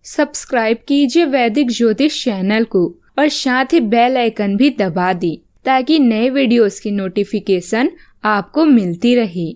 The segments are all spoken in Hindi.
सब्सक्राइब कीजिए वैदिक ज्योतिष चैनल को और साथ ही बेल आइकन भी दबा दी ताकि नए वीडियोस की नोटिफिकेशन आपको मिलती रहे।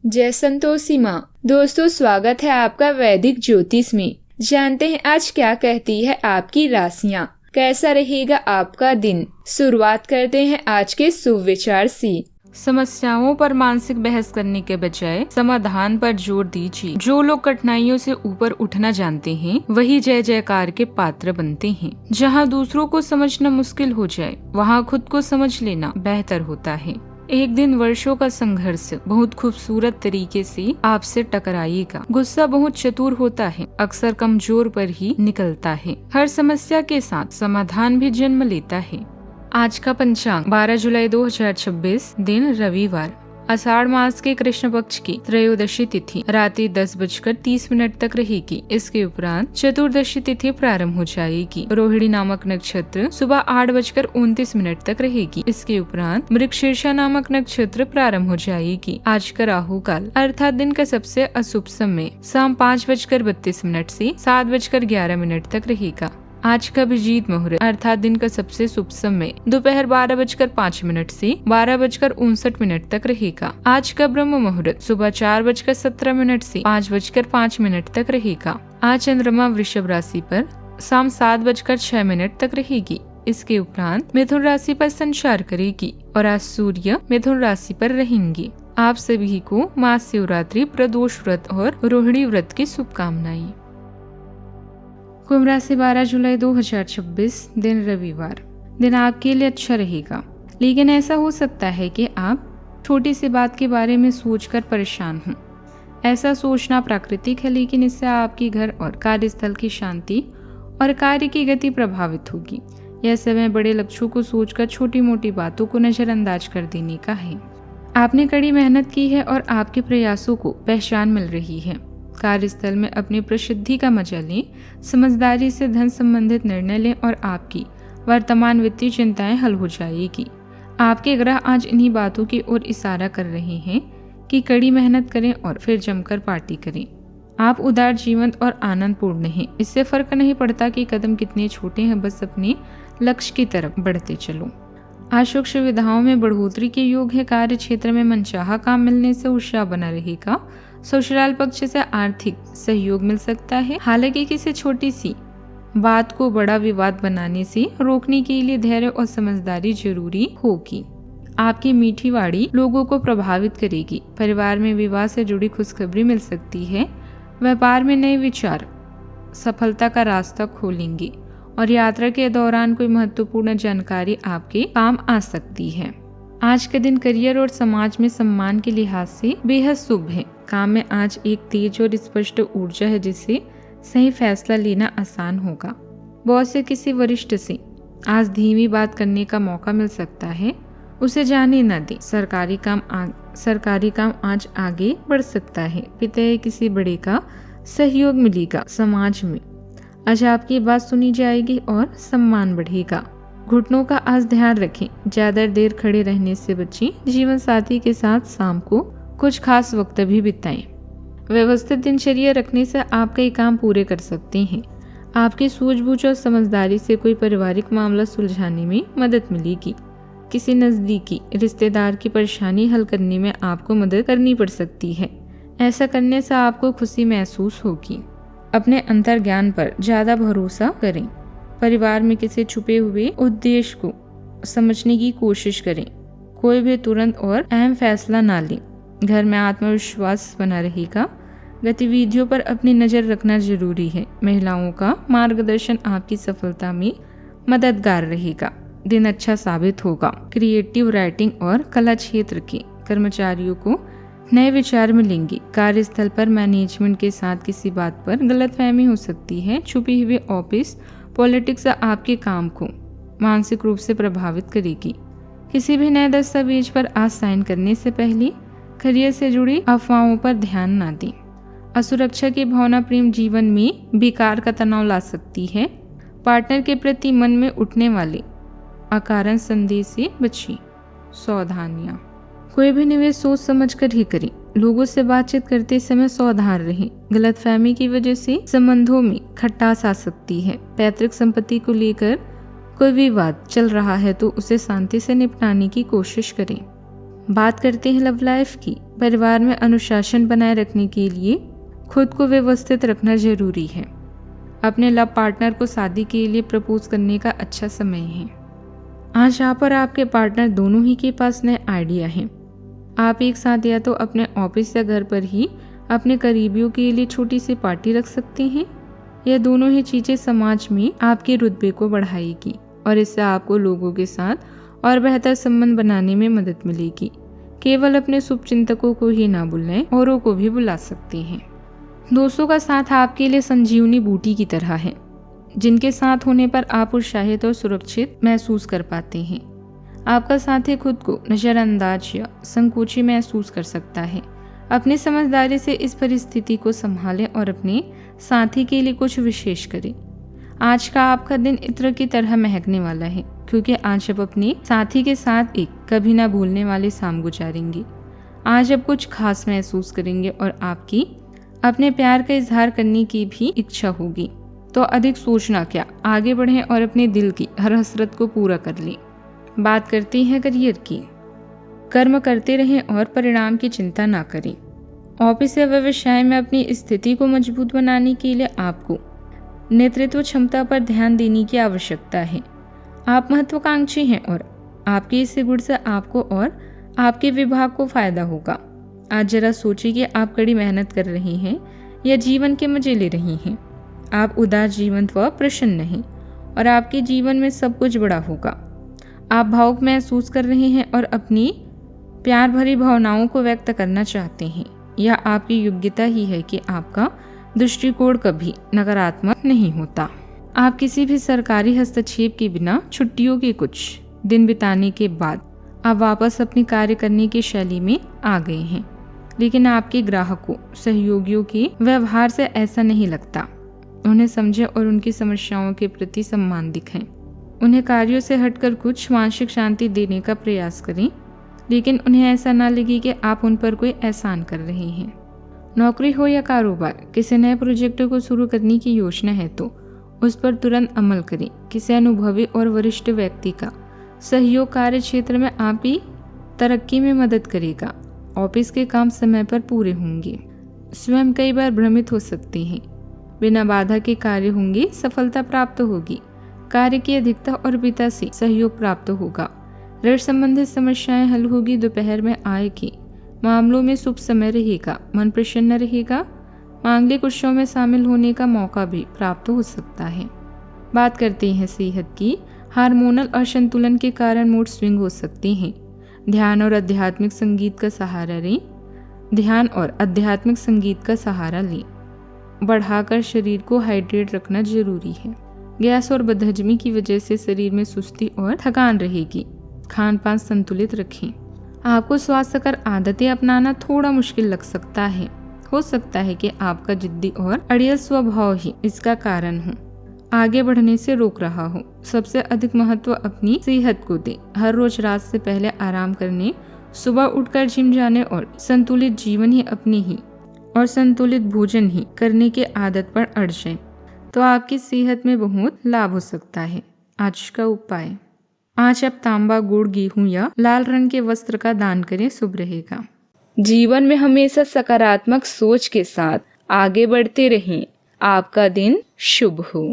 जय संतोषी माँ। दोस्तों, स्वागत है आपका वैदिक ज्योतिष में। जानते हैं आज क्या कहती है आपकी राशियाँ, कैसा रहेगा आपका दिन। शुरुआत करते हैं आज के शुभ विचार से। समस्याओं पर मानसिक बहस करने के बजाय समाधान पर जोर दीजिए। जो लोग कठिनाइयों से ऊपर उठना जानते हैं वही जय जयकार के पात्र बनते हैं। जहां दूसरों को समझना मुश्किल हो जाए वहां खुद को समझ लेना बेहतर होता है। एक दिन वर्षों का संघर्ष बहुत खूबसूरत तरीके से आपसे टकराएगा। गुस्सा बहुत चतुर होता है, अक्सर कमजोर पर ही निकलता है। हर समस्या के साथ समाधान भी जन्म लेता है। आज का पंचांग 12 जुलाई 2026, दिन रविवार, आषाढ़ मास के कृष्ण पक्ष की त्रयोदशी तिथि रात्रि 10:30 तक रहेगी। इसके उपरांत चतुर्दशी तिथि प्रारंभ हो जाएगी। रोहिणी नामक नक्षत्र सुबह 8:29 तक रहेगी। इसके उपरांत मृगशीर्षा नामक नक्षत्र प्रारंभ हो जाएगी। आज का राहु काल अर्थात दिन का सबसे अशुभ समय शाम 5:32 से 7:11 तक रहेगा। आज का अभिजीत मुहूर्त अर्थात दिन का सबसे शुभ समय दोपहर 12:05 से 12:59 तक रहेगा। आज का ब्रह्म मुहूर्त सुबह 4:17 से 5:05 तक रहेगा। आज चंद्रमा वृषभ राशि पर शाम 7:06 तक रहेगी। इसके उपरांत मिथुन राशि पर संचार करेगी और आज सूर्य मिथुन राशि पर रहेंगे। आप सभी को महाशिवरात्रि, प्रदोष व्रत और रोहिणी व्रत की शुभकामनाएं। कुंभ राशि 12 जुलाई 2026, दिन रविवार, दिन आपके लिए अच्छा रहेगा। लेकिन ऐसा हो सकता है कि आप छोटी सी बात के बारे में सोचकर परेशान हों। ऐसा सोचना प्राकृतिक है, लेकिन इससे आपकी घर और कार्यस्थल की शांति और कार्य की गति प्रभावित होगी। यह समय बड़े लक्ष्यों को सोचकर छोटी मोटी बातों को नजरअंदाज कर देने का है। आपने कड़ी मेहनत की है और आपके प्रयासों को पहचान मिल रही है। कार्यस्थल में अपनी प्रसिद्धि का मजा लें, समझदारी से धन संबंधित निर्णय लें और आपकी वर्तमान वित्तीय चिंताएं हल हो जाएगी। आपके ग्रह आज इन्हीं बातों की ओर इशारा कर रहे हैं कि कड़ी मेहनत करें और फिर जमकर पार्टी करें। आप उदार, जीवंत और आनंदपूर्ण हैं। इससे फर्क नहीं पड़ता कि कदम कितने छोटे हैं, बस अपने लक्ष्य की तरफ बढ़ते चलो। आज सुख सुविधाओं में बढ़ोतरी के योग है। कार्य क्षेत्र में मनचाहा काम मिलने से उत्साह बना रहेगा। ससुराल पक्ष से आर्थिक सहयोग मिल सकता है। हालांकि किसी छोटी सी बात को बड़ा विवाद बनाने से रोकने के लिए धैर्य और समझदारी जरूरी होगी। आपकी मीठी वाणी लोगों को प्रभावित करेगी। परिवार में विवाह से जुड़ी खुशखबरी मिल सकती है। व्यापार में नए विचार सफलता का रास्ता खोलेंगे और यात्रा के दौरान कोई महत्वपूर्ण जानकारी आपके काम आ सकती है। आज का दिन करियर और समाज में सम्मान के लिहाज से बेहद शुभ है। काम में आज एक तेज और स्पष्ट ऊर्जा है, जिससे सही फैसला लेना आसान होगा। बॉस से किसी वरिष्ठ से आज धीमी बात करने का मौका मिल सकता है, उसे जाने न दें। सरकारी काम आज आगे बढ़ सकता है। पिता या किसी बड़े का सहयोग मिलेगा। समाज में आज आपकी बात सुनी जाएगी और सम्मान बढ़ेगा। घुटनों का आज ध्यान रखें, ज्यादा देर खड़े रहने से बचें। जीवन साथी के साथ शाम को कुछ खास वक्त भी बिताएं। व्यवस्थित दिनचर्या रखने से आप कई काम पूरे कर सकते हैं। आपकी सूझबूझ और समझदारी से कोई पारिवारिक मामला सुलझाने में मदद मिलेगी। किसी नजदीकी रिश्तेदार की परेशानी हल करने में आपको मदद करनी पड़ सकती है। ऐसा करने से आपको खुशी महसूस होगी। अपने अंतर ज्ञान पर ज्यादा भरोसा करें। परिवार में किसी छुपे हुए उद्देश्य को समझने की कोशिश करें। कोई भी तुरंत और अहम फैसला ना लें। घर में आत्मविश्वास बना रहेगा। गतिविधियों पर अपनी नजर रखना जरूरी है। महिलाओं का मार्गदर्शन आपकी सफलता में मददगार रहेगा। दिन अच्छा साबित होगा। क्रिएटिव राइटिंग और कला क्षेत्र के कर्मचारियों को नए विचार मिलेंगे। कार्यस्थल पर मैनेजमेंट के साथ किसी बात पर गलतफहमी हो सकती है। छुपी हुई ऑफिस पॉलिटिक्स आपके काम को मानसिक रूप से प्रभावित करेगी। किसी भी नए दस्तावेज पर आज साइन करने से पहले करियर से जुड़ी अफवाहों पर ध्यान न दें। असुरक्षा की भावना प्रेम जीवन में बेकार का तनाव ला सकती है। पार्टनर के प्रति मन में उठने वाले अकारण संदेह से बचिए। सावधानियां। कोई भी निवेश सोच समझ कर ही करें। लोगों से बातचीत करते समय सावधान रहें। गलतफहमी की वजह से संबंधों में खटास आ सकती है। पैतृक संपत्ति को लेकर कोई विवाद चल रहा है तो उसे शांति से निपटाने की कोशिश करें। बात करते हैं लव लाइफ की। परिवार में अनुशासन बनाए रखने के लिए खुद को व्यवस्थित रखना जरूरी है। अपने लव पार्टनर को शादी के लिए प्रपोज करने का अच्छा समय है। आज आप और आपके पार्टनर दोनों ही के पास नए आइडिया हैं। आप एक साथ या तो अपने ऑफिस या घर पर ही अपने करीबियों के लिए छोटी सी पार्टी रख सकते हैं। यह दोनों ही चीजें समाज में आपके रुतबे को बढ़ाएगी और इससे आपको लोगों के साथ और बेहतर संबंध बनाने में मदद मिलेगी। केवल अपने शुभचिंतकों को ही ना बुलाएं, औरों को भी बुला सकते हैं। दोस्तों का साथ आपके लिए संजीवनी बूटी की तरह है, जिनके साथ होने पर आप उत्साहित और सुरक्षित महसूस कर पाते हैं। आपका साथी खुद को नजरअंदाज या संकोची महसूस कर सकता है। अपनी समझदारी से इस परिस्थिति को संभालें और अपने साथी के लिए कुछ विशेष करें। आज का आपका दिन इत्र की तरह महकने वाला है, क्योंकि आज आप अपने साथी के साथ एक कभी ना भूलने वाली शाम गुजारेंगे। आज आप कुछ खास महसूस करेंगे और आपकी अपने प्यार का इजहार करने की भी इच्छा होगी। तो अधिक सोचना क्या, आगे बढ़ें और अपने दिल की हर हसरत को पूरा कर लें। बात करते हैं करियर की। कर्म करते रहें और परिणाम की चिंता ना करें। ऑफिस या व्यवसाय में अपनी स्थिति को मजबूत बनाने के लिए आपको नेतृत्व क्षमता पर ध्यान देने की आवश्यकता है। आप महत्वाकांक्षी हैं और आपके इस गुण से आपको और आपके विभाग को फायदा होगा। आज जरा सोचिए कि आप कड़ी मेहनत कर रहे हैं या जीवन के मजे ले रही हैं। आप उदास जीवन व प्रसन्न हैं और आपके जीवन में सब कुछ बड़ा होगा। आप भावुक महसूस कर रहे हैं और अपनी प्यार भरी भावनाओं को व्यक्त करना चाहते हैं। यह आपकी योग्यता ही है कि आपका दृष्टिकोण कभी नकारात्मक नहीं होता। आप किसी भी सरकारी हस्तक्षेप के बिना छुट्टियों के कुछ दिन बिताने के बाद आप वापस अपनी कार्य करने की शैली में आ गए हैं। लेकिन आपके ग्राहकों, सहयोगियों के व्यवहार से ऐसा नहीं लगता। उन्हें समझें और उनकी समस्याओं के प्रति सम्मान दिखाएं। उन्हें कार्यों से हटकर कुछ मानसिक शांति देने का प्रयास करें, लेकिन उन्हें ऐसा ना लगे कि आप उन पर कोई एहसान कर रहे हैं। नौकरी हो या कारोबार, किसी नए प्रोजेक्ट को शुरू करने की योजना है तो उस पर तुरंत अमल करें। किसी अनुभवी और वरिष्ठ व्यक्ति का सहयोग कार्य क्षेत्र में आपकी तरक्की में मदद करेगा। ऑफिस के काम समय पर पूरे होंगे। स्वयं कई बार भ्रमित हो सकते हैं। बिना बाधा के कार्य होंगे, सफलता प्राप्त होगी। कार्य की अधिकता और पिता से सहयोग प्राप्त होगा। ऋण संबंधित समस्याएं हल होगी। दोपहर में आय के मामलों में शुभ समय रहेगा। मन प्रसन्न रहेगा। मांगलिक उत्सव में शामिल होने का मौका भी प्राप्त हो सकता है। बात करते हैं सेहत की। हार्मोनल असंतुलन के कारण मूड स्विंग हो सकते हैं। ध्यान और आध्यात्मिक संगीत का सहारा लें। बढ़ाकर शरीर को हाइड्रेट रखना जरूरी है। गैस और बदहजमी की वजह से शरीर में सुस्ती और थकान रहेगी। खान पान संतुलित रखें। आपको स्वास्थ्यकर आदतें अपनाना थोड़ा मुश्किल लग सकता है। हो सकता है कि आपका जिद्दी और अड़ियल स्वभाव ही इसका कारण हो, आगे बढ़ने से रोक रहा हो। सबसे अधिक महत्व अपनी सेहत को दें। हर रोज रात से पहले आराम करने, सुबह उठकर जिम जाने और संतुलित जीवन ही अपनी ही और संतुलित भोजन ही करने के आदत पर अड़ जाएं, तो आपकी सेहत में बहुत लाभ हो सकता है। आज का उपाय, आज आप तांबा, गुड़, गेहूं या लाल रंग के वस्त्र का दान करें, शुभ रहेगा। जीवन में हमेशा सकारात्मक सोच के साथ आगे बढ़ते रहें। आपका दिन शुभ हो।